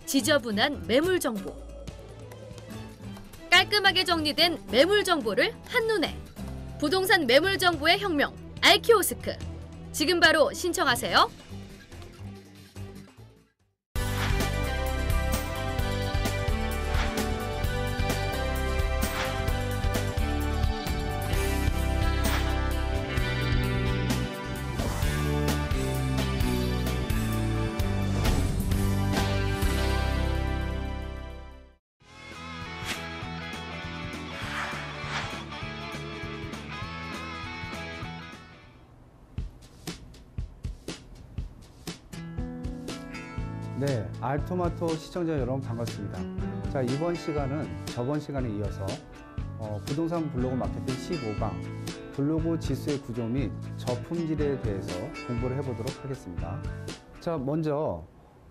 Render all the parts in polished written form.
지저분한 매물 정보. 깔끔하게 정리된 매물 정보를 한눈에. 부동산 매물 정보의 혁명, 알키오스크. 지금 바로 신청하세요. 네, 알토마토 시청자 여러분 반갑습니다. 자, 이번 시간은 저번 시간에 이어서 부동산 블로그 마케팅 15강 블로그 지수의 구조 및 저품질에 대해서 공부를 해보도록 하겠습니다. 자, 먼저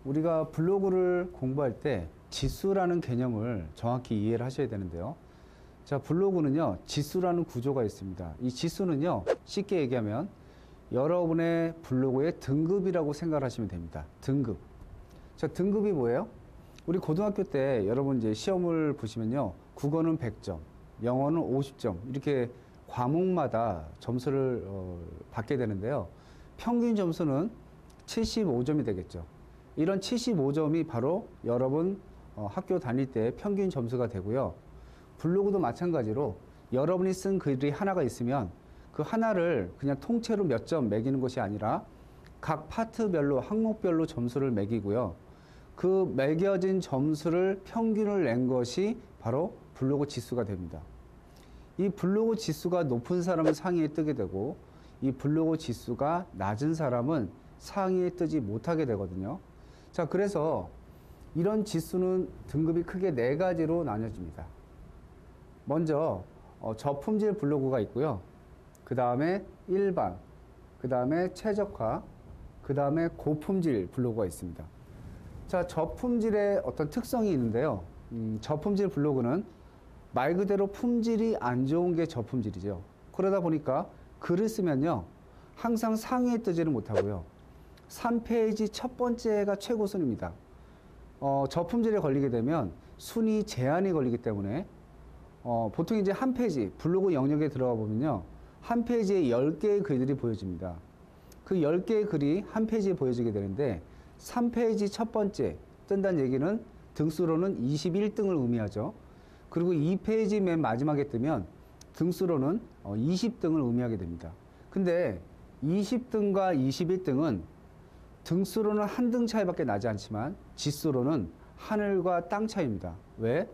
우리가 블로그를 공부할 때 지수라는 개념을 정확히 이해를 하셔야 되는데요. 자, 블로그는요, 지수라는 구조가 있습니다. 이 지수는요, 쉽게 얘기하면 여러분의 블로그의 등급이라고 생각하시면 됩니다. 등급. 자, 등급이 뭐예요? 우리 고등학교 때 여러분 이제 시험을 보시면요, 국어는 100점, 영어는 50점, 이렇게 과목마다 점수를 받게 되는데요. 평균 점수는 75점이 되겠죠. 이런 75점이 바로 여러분 학교 다닐 때 평균 점수가 되고요. 블로그도 마찬가지로 여러분이 쓴 글이 하나가 있으면 그 하나를 그냥 통째로 몇 점 매기는 것이 아니라 각 파트별로, 항목별로 점수를 매기고요. 그 매겨진 점수를 평균을 낸 것이 바로 블로그 지수가 됩니다. 이 블로그 지수가 높은 사람은 상위에 뜨게 되고, 이 블로그 지수가 낮은 사람은 상위에 뜨지 못하게 되거든요. 자, 그래서 이런 지수는 등급이 크게 4가지로 나뉘어집니다. 먼저 저품질 블로그가 있고요. 그 다음에 일반, 그 다음에 최적화, 그 다음에 고품질 블로그가 있습니다. 자, 저품질의 어떤 특성이 있는데요. 저품질 블로그는 말 그대로 품질이 안 좋은 게 저품질이죠. 그러다 보니까 글을 쓰면요, 항상 상위에 뜨지를 못하고요. 3페이지 첫 번째가 최고 순위입니다. 저품질에 걸리게 되면 순위 제한이 걸리기 때문에 보통 이제 한 페이지, 블로그 영역에 들어가 보면요, 한 페이지에 10개의 글들이 보여집니다. 그 10개의 글이 한 페이지에 보여지게 되는데 3페이지 첫 번째 뜬다는 얘기는 등수로는 21등을 의미하죠. 그리고 2페이지 맨 마지막에 뜨면 등수로는 20등을 의미하게 됩니다. 근데 20등과 21등은 등수로는 한 등 차이밖에 나지 않지만 지수로는 하늘과 땅 차이입니다. 왜?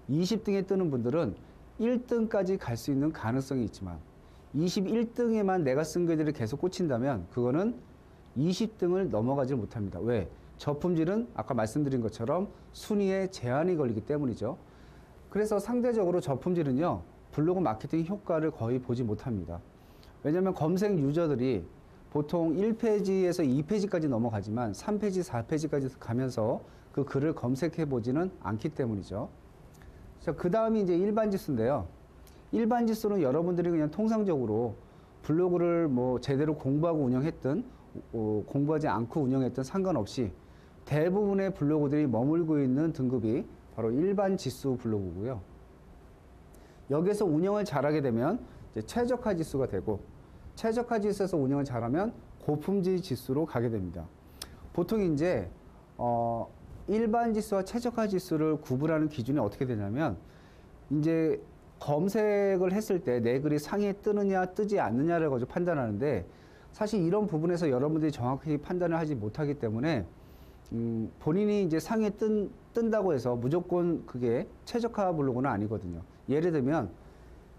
20등에 뜨는 분들은 1등까지 갈 수 있는 가능성이 있지만 21등에만 내가 쓴 글들을 계속 꽂힌다면 그거는 20등을 넘어가지 못합니다. 왜? 저품질은 아까 말씀드린 것처럼 순위에 제한이 걸리기 때문이죠. 그래서 상대적으로 저품질은요, 블로그 마케팅 효과를 거의 보지 못합니다. 왜냐하면 검색 유저들이 보통 1페이지에서 2페이지까지 넘어가지만 3페이지, 4페이지까지 가면서 그 글을 검색해 보지는 않기 때문이죠. 자, 그 다음이 이제 일반 지수인데요. 일반 지수는 여러분들이 그냥 통상적으로 블로그를 뭐 제대로 공부하고 운영했든 공부하지 않고 운영했든 상관없이 대부분의 블로그들이 머물고 있는 등급이 바로 일반 지수 블로그고요. 여기서 운영을 잘하게 되면 이제 최적화 지수가 되고, 최적화 지수에서 운영을 잘하면 고품질 지수로 가게 됩니다. 보통 이제 일반 지수와 최적화 지수를 구분하는 기준이 어떻게 되냐면, 이제 검색을 했을 때 내 글이 상위에 뜨느냐 뜨지 않느냐를 가지고 판단하는데, 사실 이런 부분에서 여러분들이 정확히 판단을 하지 못하기 때문에 본인이 이제 상위에 뜬다고 해서 무조건 그게 최적화 블로그는 아니거든요. 예를 들면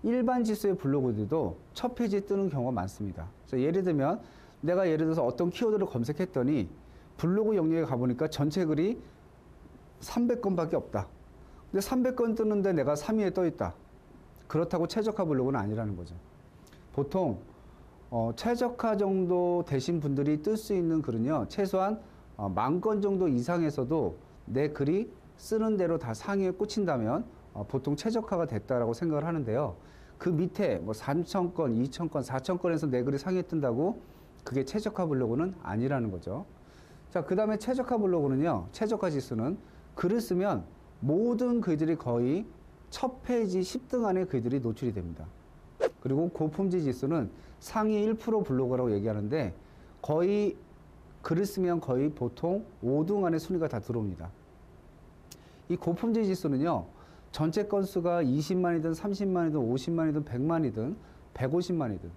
일반 지수의 블로그들도 첫 페이지에 뜨는 경우가 많습니다. 그래서 예를 들면 내가 예를 들어서 어떤 키워드를 검색했더니 블로그 영역에 가보니까 전체 글이 300건밖에 없다. 근데 300건 뜨는데 내가 3위에 떠 있다. 그렇다고 최적화 블로그는 아니라는 거죠. 보통 최적화 정도 되신 분들이 뜰 수 있는 글은요, 최소한 10,000건 정도 이상에서도 내 글이 쓰는 대로 다 상위에 꽂힌다면 보통 최적화가 됐다라고 생각을 하는데요. 그 밑에 뭐 3,000건, 2,000건, 4,000건에서 내 글이 상위에 뜬다고 그게 최적화 블로그는 아니라는 거죠. 자, 그 다음에 최적화 블로그는요, 최적화 지수는 글을 쓰면 모든 글들이 거의 첫 페이지 10등 안에 글들이 노출이 됩니다. 그리고 고품질 지수는 상위 1% 블로거라고 얘기하는데 거의 글을 쓰면 거의 보통 5등 안에 순위가 다 들어옵니다. 이 고품질 지수는요, 전체 건수가 20만이든 30만이든 50만이든 100만이든 150만이든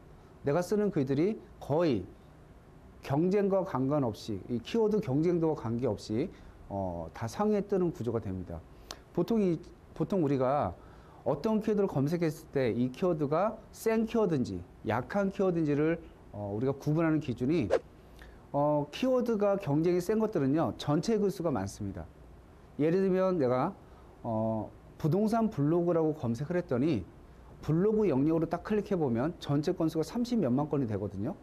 내가 쓰는 글들이 거의 경쟁과 관계없이, 이 키워드 경쟁도와 관계없이 다 상위에 뜨는 구조가 됩니다. 보통 우리가 어떤 키워드를 검색했을 때 이 키워드가 센 키워드인지 약한 키워드인지를 우리가 구분하는 기준이 키워드가 경쟁이 센 것들은요, 전체 글수가 많습니다. 예를 들면 내가 부동산 블로그라고 검색을 했더니 블로그 영역으로 딱 클릭해 보면 전체 건수가 30몇만 건이 되거든요.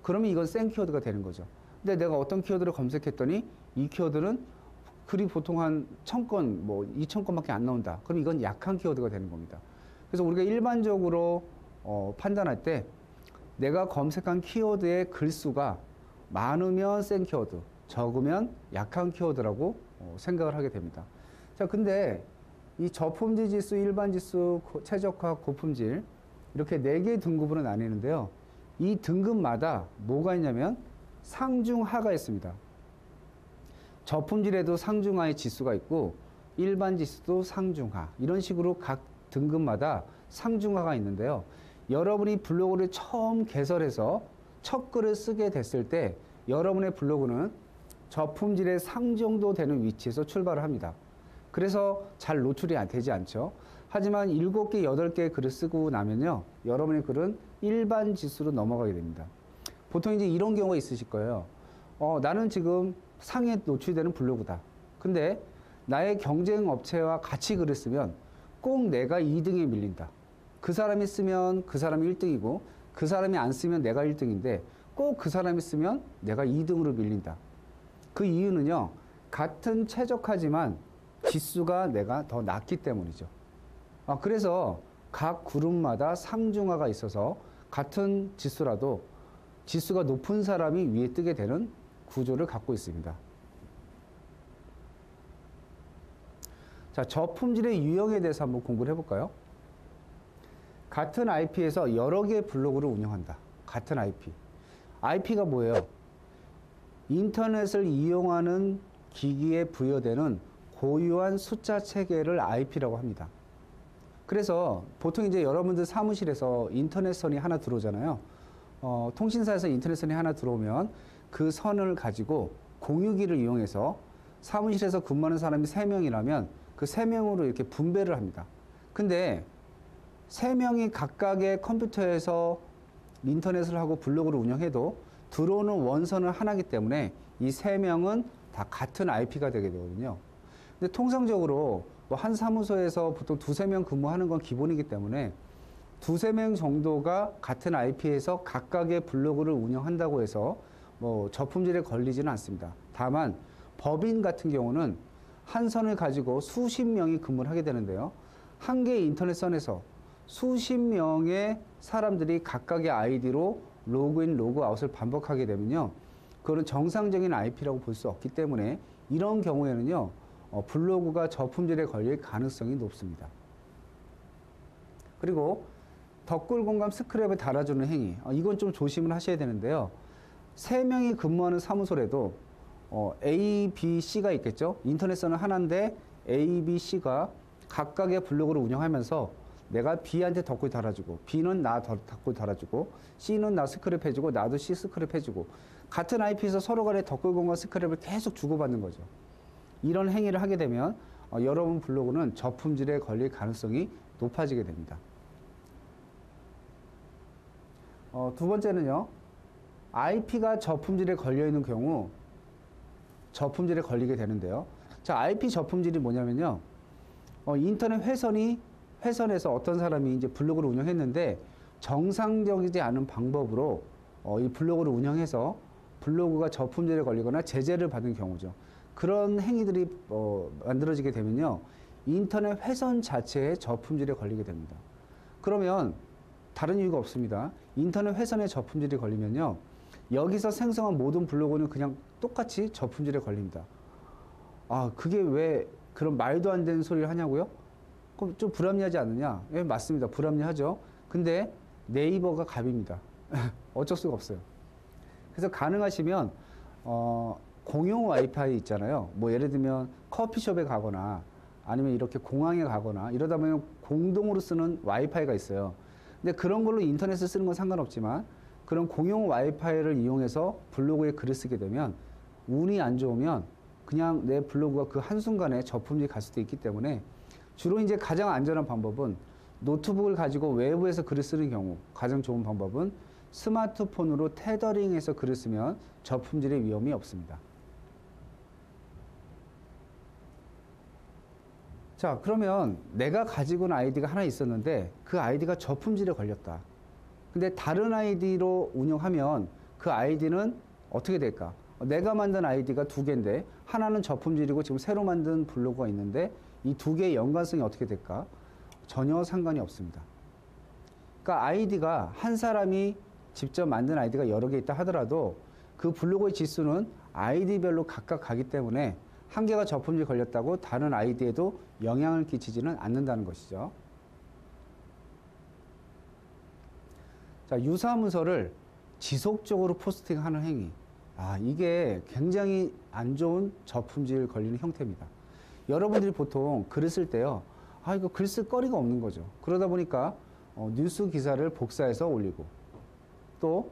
그러면 이건 센 키워드가 되는 거죠. 근데 내가 어떤 키워드를 검색했더니 이 키워드는 글이 보통 한 1000건, 2000건밖에 안 나온다. 그럼 이건 약한 키워드가 되는 겁니다. 그래서 우리가 일반적으로 판단할 때 내가 검색한 키워드의 글수가 많으면 센 키워드, 적으면 약한 키워드라고 생각을 하게 됩니다. 자, 근데 이 저품질 지수, 일반 지수, 최적화, 고품질 이렇게 4개의 등급으로 나뉘는데요. 이 등급마다 뭐가 있냐면 상중하가 있습니다. 저품질에도 상중하의 지수가 있고 일반 지수도 상중하, 이런 식으로 각 등급마다 상중하가 있는데요. 여러분이 블로그를 처음 개설해서 첫 글을 쓰게 됐을 때 여러분의 블로그는 저품질의 상 정도 되는 위치에서 출발을 합니다. 그래서 잘 노출이 되지 않죠. 하지만 7개, 8개의 글을 쓰고 나면요, 여러분의 글은 일반 지수로 넘어가게 됩니다. 보통 이제 이런 경우가 있으실 거예요. 나는 지금 상에 노출되는 블로그다. 근데 나의 경쟁 업체와 같이 글을 쓰면 꼭 내가 2등에 밀린다. 그 사람이 쓰면 그 사람이 1등이고 그 사람이 안 쓰면 내가 1등인데 꼭 그 사람이 쓰면 내가 2등으로 밀린다. 그 이유는요, 같은 최적화지만 지수가 내가 더 낮기 때문이죠. 그래서 각 그룹마다 상중하가 있어서 같은 지수라도 지수가 높은 사람이 위에 뜨게 되는 구조를 갖고 있습니다. 자, 저품질의 유형에 대해서 한번 공부를 해볼까요? 같은 IP에서 여러 개의 블로그를 운영한다. 같은 IP. IP가 뭐예요? 인터넷을 이용하는 기기에 부여되는 고유한 숫자 체계를 IP라고 합니다. 그래서 보통 이제 여러분들 사무실에서 인터넷선이 하나 들어오잖아요. 통신사에서 인터넷선이 하나 들어오면 그 선을 가지고 공유기를 이용해서 사무실에서 근무하는 사람이 3명이라면 그 3명으로 이렇게 분배를 합니다. 근데 3명이 각각의 컴퓨터에서 인터넷을 하고 블로그를 운영해도 들어오는 원선은 하나이기 때문에 이 3명은 다 같은 IP가 되게 되거든요. 근데 통상적으로 한 사무소에서 보통 2~3명 근무하는 건 기본이기 때문에 2~3명 정도가 같은 IP에서 각각의 블로그를 운영한다고 해서 저품질에 걸리지는 않습니다. 다만 법인 같은 경우는 한 선을 가지고 수십 명이 근무를 하게 되는데요. 한 개의 인터넷선에서 수십 명의 사람들이 각각의 아이디로 로그인, 로그아웃을 반복하게 되면요, 그거는 정상적인 IP라고 볼 수 없기 때문에 이런 경우에는요, 블로그가 저품질에 걸릴 가능성이 높습니다. 그리고 덧글 공감 스크랩을 달아주는 행위, 이건 좀 조심을 하셔야 되는데요. 3명이 근무하는 사무소라도 A, B, C가 있겠죠. 인터넷선은 하나인데 A, B, C가 각각의 블로그를 운영하면서 내가 B한테 덧글 달아주고, B는 나 덧글 달아주고, C는 나 스크랩 해주고, 나도 C 스크랩 해주고, 같은 IP에서 서로 간에 덧글 공감 스크랩을 계속 주고받는 거죠. 이런 행위를 하게 되면 여러분 블로그는 저품질에 걸릴 가능성이 높아지게 됩니다. 두 번째는요, IP가 저품질에 걸려 있는 경우 저품질에 걸리게 되는데요. 자, IP 저품질이 뭐냐면요, 인터넷 회선에서 어떤 사람이 이제 블로그를 운영했는데 정상적이지 않은 방법으로 이 블로그를 운영해서 블로그가 저품질에 걸리거나 제재를 받은 경우죠. 그런 행위들이 만들어지게 되면요, 인터넷 회선 자체에 저품질에 걸리게 됩니다. 그러면 다른 이유가 없습니다. 인터넷 회선에 저품질이 걸리면요, 여기서 생성한 모든 블로그는 그냥 똑같이 저품질에 걸립니다. 아, 그게 왜 그런 말도 안 되는 소리를 하냐고요? 그럼 좀 불합리하지 않느냐? 예, 맞습니다. 불합리하죠. 근데 네이버가 갑입니다. 어쩔 수가 없어요. 그래서 가능하시면 공용 와이파이 있잖아요. 뭐 예를 들면 커피숍에 가거나 아니면 이렇게 공항에 가거나 이러다 보면 공동으로 쓰는 와이파이가 있어요. 근데 그런 걸로 인터넷을 쓰는 건 상관없지만 그런 공용 와이파이를 이용해서 블로그에 글을 쓰게 되면 운이 안 좋으면 그냥 내 블로그가 그 한순간에 저품질이 갈 수도 있기 때문에 주로 이제 가장 안전한 방법은 노트북을 가지고 외부에서 글을 쓰는 경우 가장 좋은 방법은 스마트폰으로 테더링해서 글을 쓰면 저품질의 위험이 없습니다. 자, 그러면 내가 가지고 있는 아이디가 하나 있었는데 그 아이디가 저품질에 걸렸다. 근데 다른 아이디로 운영하면 그 아이디는 어떻게 될까? 내가 만든 아이디가 두 개인데 하나는 저품질이고 지금 새로 만든 블로그가 있는데 이 두 개의 연관성이 어떻게 될까? 전혀 상관이 없습니다. 그러니까 아이디가 한 사람이 직접 만든 아이디가 여러 개 있다 하더라도 그 블로그의 지수는 아이디별로 각각 가기 때문에 한 개가 저품질 걸렸다고 다른 아이디에도 영향을 끼치지는 않는다는 것이죠. 자, 유사 문서를 지속적으로 포스팅하는 행위. 아, 이게 굉장히 안 좋은 저품질 걸리는 형태입니다. 여러분들이 보통 글을 쓸 때요. 아, 이거 글 쓸 거리가 없는 거죠. 그러다 보니까 뉴스 기사를 복사해서 올리고 또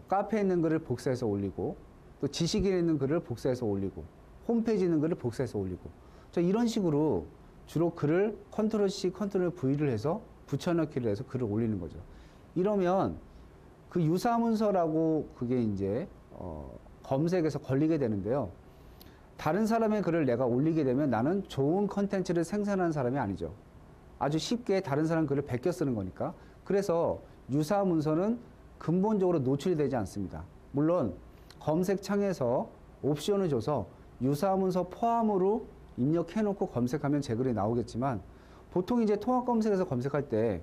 카페에 있는 글을 복사해서 올리고 또 지식인에 있는 글을 복사해서 올리고 홈페이지에 있는 글을 복사해서 올리고 자, 이런 식으로 주로 글을 컨트롤 C, 컨트롤 V를 해서 붙여넣기를 해서 글을 올리는 거죠. 이러면 그 유사문서라고 그게 이제 검색에서 걸리게 되는데요. 다른 사람의 글을 내가 올리게 되면 나는 좋은 컨텐츠를 생산하는 사람이 아니죠. 아주 쉽게 다른 사람 글을 베껴 쓰는 거니까. 그래서 유사 문서는 근본적으로 노출이 되지 않습니다. 물론 검색창에서 옵션을 줘서 유사 문서 포함으로 입력해 놓고 검색하면 제 글이 나오겠지만 보통 이제 통합 검색에서 검색할 때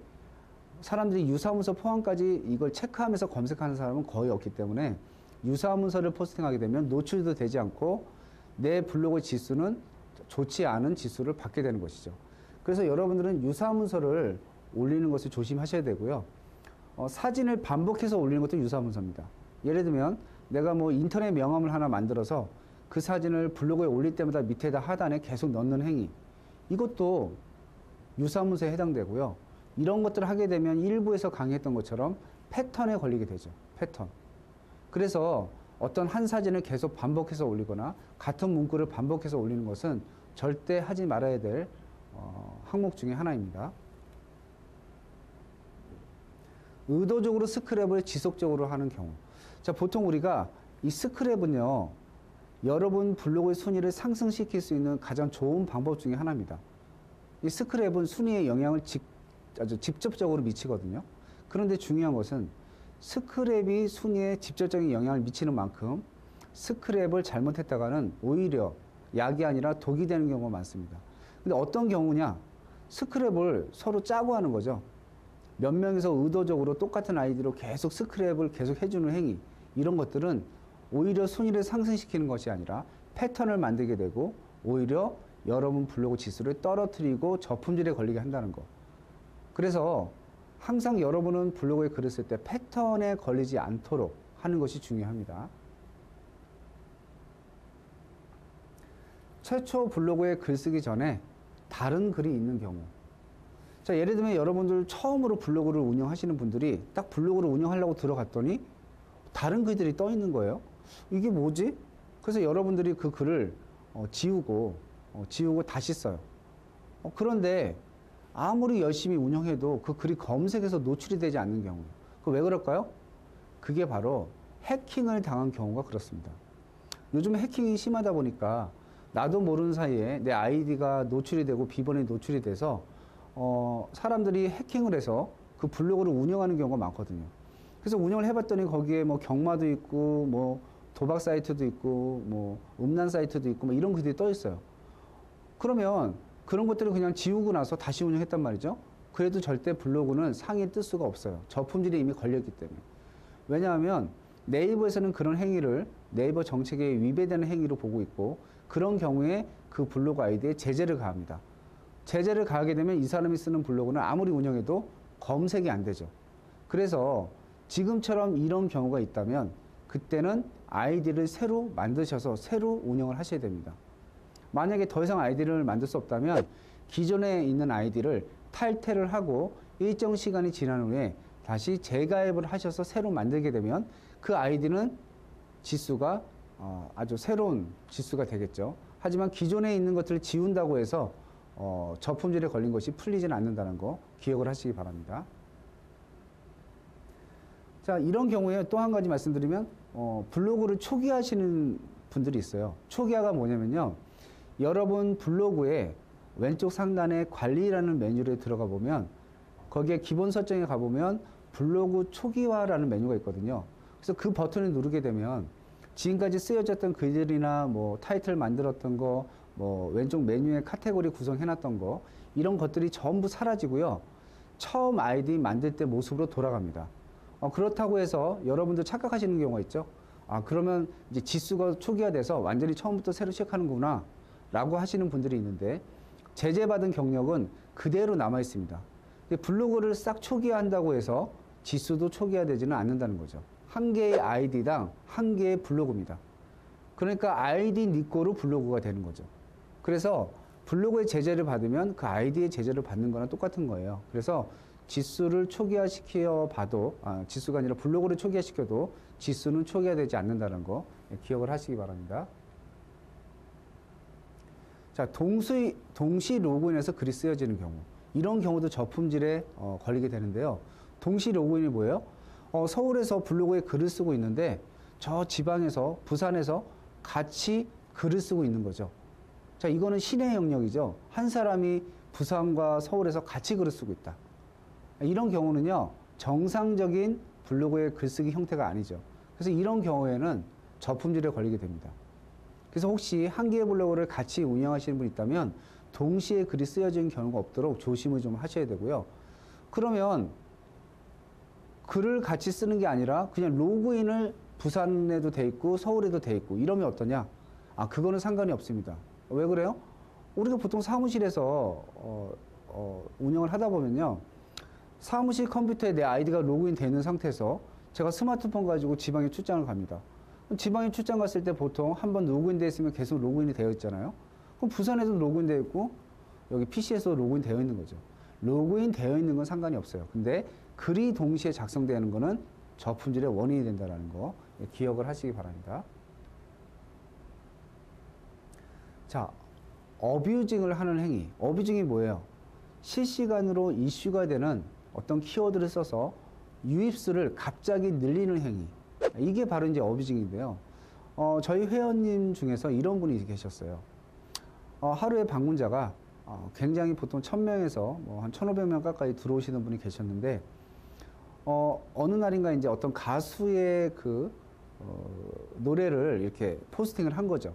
사람들이 유사 문서 포함까지 이걸 체크하면서 검색하는 사람은 거의 없기 때문에 유사 문서를 포스팅하게 되면 노출도 되지 않고 내 블로그의 지수는 좋지 않은 지수를 받게 되는 것이죠. 그래서 여러분들은 유사 문서를 올리는 것을 조심하셔야 되고요. 사진을 반복해서 올리는 것도 유사 문서입니다. 예를 들면 내가 뭐 인터넷 명함을 하나 만들어서 그 사진을 블로그에 올릴 때마다 밑에다 하단에 계속 넣는 행위. 이것도 유사 문서에 해당되고요. 이런 것들을 하게 되면 일부에서 강의했던 것처럼 패턴에 걸리게 되죠. 패턴. 그래서 어떤 한 사진을 계속 반복해서 올리거나 같은 문구를 반복해서 올리는 것은 절대 하지 말아야 될 항목 중에 하나입니다. 의도적으로 스크랩을 지속적으로 하는 경우. 자, 보통 우리가 이 스크랩은요, 여러분 블로그의 순위를 상승시킬 수 있는 가장 좋은 방법 중에 하나입니다. 이 스크랩은 순위에 영향을 아주 직접적으로 미치거든요. 그런데 중요한 것은 스크랩이 순위에 직접적인 영향을 미치는 만큼 스크랩을 잘못했다가는 오히려 약이 아니라 독이 되는 경우가 많습니다. 근데 어떤 경우냐? 스크랩을 서로 짜고 하는 거죠. 몇 명이서 의도적으로 똑같은 아이디로 계속 스크랩을 계속 해주는 행위. 이런 것들은 오히려 순위를 상승시키는 것이 아니라 패턴을 만들게 되고 오히려 여러분 블로그 지수를 떨어뜨리고 저품질에 걸리게 한다는 거. 그래서 항상 여러분은 블로그에 글을 쓸 때 패턴에 걸리지 않도록 하는 것이 중요합니다. 최초 블로그에 글 쓰기 전에 다른 글이 있는 경우. 자, 예를 들면 여러분들 처음으로 블로그를 운영하시는 분들이 딱 블로그를 운영하려고 들어갔더니 다른 글들이 떠 있는 거예요. 이게 뭐지? 그래서 여러분들이 그 글을 지우고 다시 써요. 그런데 아무리 열심히 운영해도 그 글이 검색에서 노출이 되지 않는 경우. 그 왜 그럴까요? 그게 바로 해킹을 당한 경우가 그렇습니다. 요즘 해킹이 심하다 보니까 나도 모르는 사이에 내 아이디가 노출이 되고 비번이 노출이 돼서 사람들이 해킹을 해서 그 블로그를 운영하는 경우가 많거든요. 그래서 운영을 해봤더니 거기에 뭐 경마도 있고 뭐 도박 사이트도 있고 뭐 음란 사이트도 있고 뭐 이런 글들이 떠 있어요. 그러면 그런 것들을 그냥 지우고 나서 다시 운영했단 말이죠. 그래도 절대 블로그는 상위에 뜰 수가 없어요. 저품질이 이미 걸렸기 때문에. 왜냐하면 네이버에서는 그런 행위를 네이버 정책에 위배되는 행위로 보고 있고 그런 경우에 그 블로그 아이디에 제재를 가합니다. 제재를 가하게 되면 이 사람이 쓰는 블로그는 아무리 운영해도 검색이 안 되죠. 그래서 지금처럼 이런 경우가 있다면 그때는 아이디를 새로 만드셔서 새로 운영을 하셔야 됩니다. 만약에 더 이상 아이디를 만들 수 없다면 기존에 있는 아이디를 탈퇴를 하고 일정 시간이 지난 후에 다시 재가입을 하셔서 새로 만들게 되면 그 아이디는 지수가 아주 새로운 지수가 되겠죠. 하지만 기존에 있는 것들을 지운다고 해서 저품질에 걸린 것이 풀리지는 않는다는 거 기억을 하시기 바랍니다. 자, 이런 경우에 또 한 가지 말씀드리면 블로그를 초기화하시는 분들이 있어요. 초기화가 뭐냐면요. 여러분 블로그에 왼쪽 상단에 관리라는 메뉴에 들어가 보면 거기에 기본 설정에 가보면 블로그 초기화라는 메뉴가 있거든요. 그래서 그 버튼을 누르게 되면 지금까지 쓰여졌던 글들이나 뭐 타이틀 만들었던 거, 뭐 왼쪽 메뉴에 카테고리 구성해놨던 거 이런 것들이 전부 사라지고요. 처음 아이디 만들 때 모습으로 돌아갑니다. 그렇다고 해서 여러분들 착각하시는 경우가 있죠. 그러면 이제 지수가 초기화돼서 완전히 처음부터 새로 시작하는구나 라고 하시는 분들이 있는데 제재받은 경력은 그대로 남아 있습니다. 블로그를 싹 초기화한다고 해서 지수도 초기화되지는 않는다는 거죠. 한 개의 아이디당 한 개의 블로그입니다. 그러니까 아이디 니꼬로 블로그가 되는 거죠. 그래서 블로그의 제재를 받으면 그 아이디의 제재를 받는 거랑 똑같은 거예요. 그래서 지수를 초기화시켜 봐도, 지수가 아니라 블로그를 초기화시켜도 지수는 초기화되지 않는다는 거 기억을 하시기 바랍니다. 자, 동시 로그인해서 글이 쓰여지는 경우. 이런 경우도 저품질에 걸리게 되는데요. 동시 로그인이 뭐예요? 서울에서 블로그에 글을 쓰고 있는데 저 지방에서, 부산에서 같이 글을 쓰고 있는 거죠. 자, 이거는 신의 영역이죠. 한 사람이 부산과 서울에서 같이 글을 쓰고 있다. 이런 경우는요, 정상적인 블로그의 글쓰기 형태가 아니죠. 그래서 이런 경우에는 저품질에 걸리게 됩니다. 그래서 혹시 한 개의 블로그를 같이 운영하시는 분이 있다면 동시에 글이 쓰여지는 경우가 없도록 조심을 좀 하셔야 되고요. 그러면 글을 같이 쓰는 게 아니라 그냥 로그인을 부산에도 돼 있고 서울에도 돼 있고 이러면 어떠냐? 그거는 상관이 없습니다. 왜 그래요? 우리가 보통 사무실에서 운영을 하다 보면요. 사무실 컴퓨터에 내 아이디가 로그인 되어 있는 상태에서 제가 스마트폰 가지고 지방에 출장을 갑니다. 지방에 출장 갔을 때 보통 한번 로그인 되어 있으면 계속 로그인이 되어 있잖아요. 그럼 부산에도 로그인 되어 있고 여기 PC에서 로그인 되어 있는 거죠. 로그인 되어 있는 건 상관이 없어요. 근데 글이 동시에 작성되는 거는 저품질의 원인이 된다는 거 기억을 하시기 바랍니다. 자, 어뷰징을 하는 행위. 어뷰징이 뭐예요? 실시간으로 이슈가 되는 어떤 키워드를 써서 유입수를 갑자기 늘리는 행위. 이게 바로 이제 어뷰징인데요. 저희 회원님 중에서 이런 분이 계셨어요. 하루에 방문자가 굉장히 보통 1000명에서 뭐 한 1500명 가까이 들어오시는 분이 계셨는데, 어느 날인가 이제 어떤 가수의 노래를 이렇게 포스팅을 한 거죠.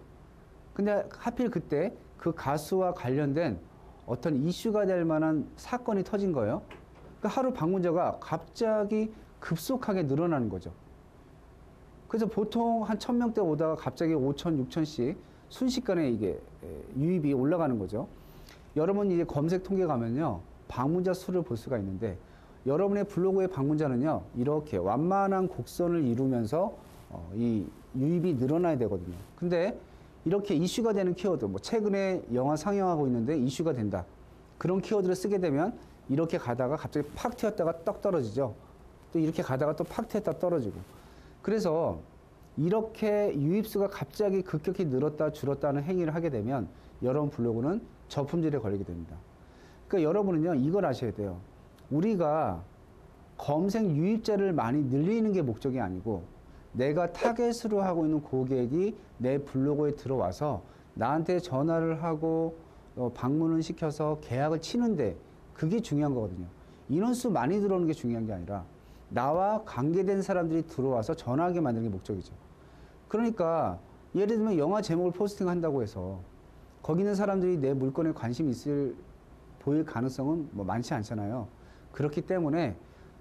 근데 하필 그때 그 가수와 관련된 어떤 이슈가 될 만한 사건이 터진 거예요. 그러니까 하루 방문자가 갑자기 급속하게 늘어나는 거죠. 그래서 보통 한 1000명대 오다가 갑자기 5000, 6000씩 순식간에 이게 유입이 올라가는 거죠. 여러분 이제 검색 통계 가면요. 방문자 수를 볼 수가 있는데 여러분의 블로그의 방문자는요. 이렇게 완만한 곡선을 이루면서 이 유입이 늘어나야 되거든요. 근데 이렇게 이슈가 되는 키워드, 뭐 최근에 영화 상영하고 있는데 이슈가 된다. 그런 키워드를 쓰게 되면 이렇게 가다가 갑자기 팍 튀었다가 떡 떨어지죠. 또 이렇게 가다가 또 팍 튀었다 떨어지고. 그래서 이렇게 유입수가 갑자기 급격히 늘었다 줄었다는 행위를 하게 되면 여러분 블로그는 저품질에 걸리게 됩니다. 그러니까 여러분은요, 이걸 아셔야 돼요. 우리가 검색 유입자를 많이 늘리는 게 목적이 아니고 내가 타겟으로 하고 있는 고객이 내 블로그에 들어와서 나한테 전화를 하고 방문을 시켜서 계약을 치는데 그게 중요한 거거든요. 인원수 많이 들어오는 게 중요한 게 아니라 나와 관계된 사람들이 들어와서 전화하게 만드는 게 목적이죠. 그러니까 예를 들면 영화 제목을 포스팅 한다고 해서 거기 있는 사람들이 내 물건에 관심이 보일 가능성은 뭐 많지 않잖아요. 그렇기 때문에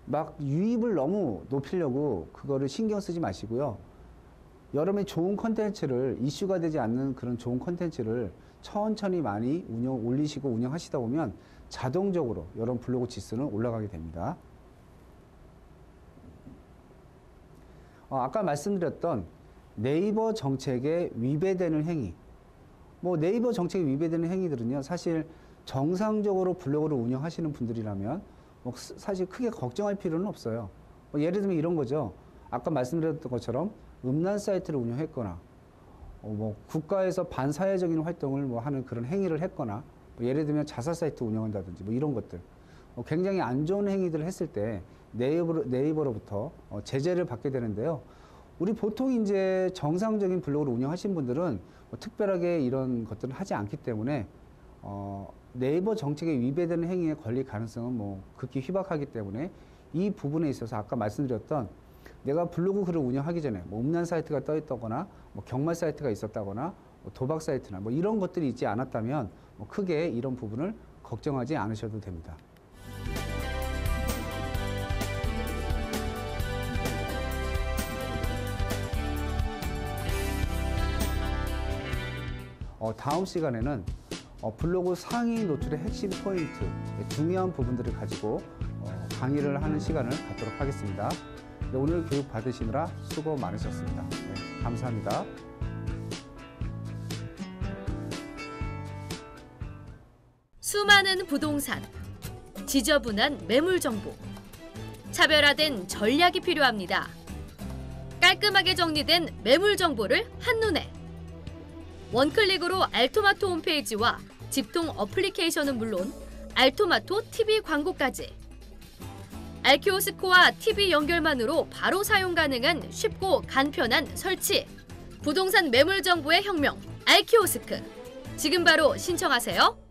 막 유입을 너무 높이려고 그거를 신경 쓰지 마시고요. 여러분이 좋은 컨텐츠를 이슈가 되지 않는 그런 좋은 컨텐츠를 천천히 많이 올리시고 운영하시다 보면 자동적으로 여러분 블로그 지수는 올라가게 됩니다. 아까 말씀드렸던 네이버 정책에 위배되는 행위, 네이버 정책에 위배되는 행위들은요, 사실 정상적으로 블로그를 운영하시는 분들이라면 사실 크게 걱정할 필요는 없어요. 예를 들면 이런 거죠. 아까 말씀드렸던 것처럼 음란 사이트를 운영했거나, 국가에서 반사회적인 활동을 하는 그런 행위를 했거나, 예를 들면 자살 사이트 운영한다든지 이런 것들, 굉장히 안 좋은 행위들을 했을 때 네이버로부터 제재를 받게 되는데요. 우리 보통 이제 정상적인 블로그를 운영하신 분들은 특별하게 이런 것들은 하지 않기 때문에 네이버 정책에 위배되는 행위에 걸릴 가능성은 극히 희박하기 때문에 이 부분에 있어서 아까 말씀드렸던 내가 블로그 글을 운영하기 전에 음란 사이트가 떠 있다거나 경마 사이트가 있었다거나 도박 사이트나 이런 것들이 있지 않았다면 크게 이런 부분을 걱정하지 않으셔도 됩니다. 다음 시간에는 블로그 상위 노출의 핵심 포인트, 중요한 부분들을 가지고 강의를 하는 시간을 갖도록 하겠습니다. 오늘 교육 받으시느라 수고 많으셨습니다. 네, 감사합니다. 수많은 부동산, 지저분한 매물 정보, 차별화된 전략이 필요합니다. 깔끔하게 정리된 매물 정보를 한눈에. 원클릭으로 알토마토 홈페이지와 집통 어플리케이션은 물론 알토마토 TV 광고까지. 알키오스크와 TV 연결만으로 바로 사용 가능한 쉽고 간편한 설치. 부동산 매물 정보의 혁명, 알키오스크. 지금 바로 신청하세요.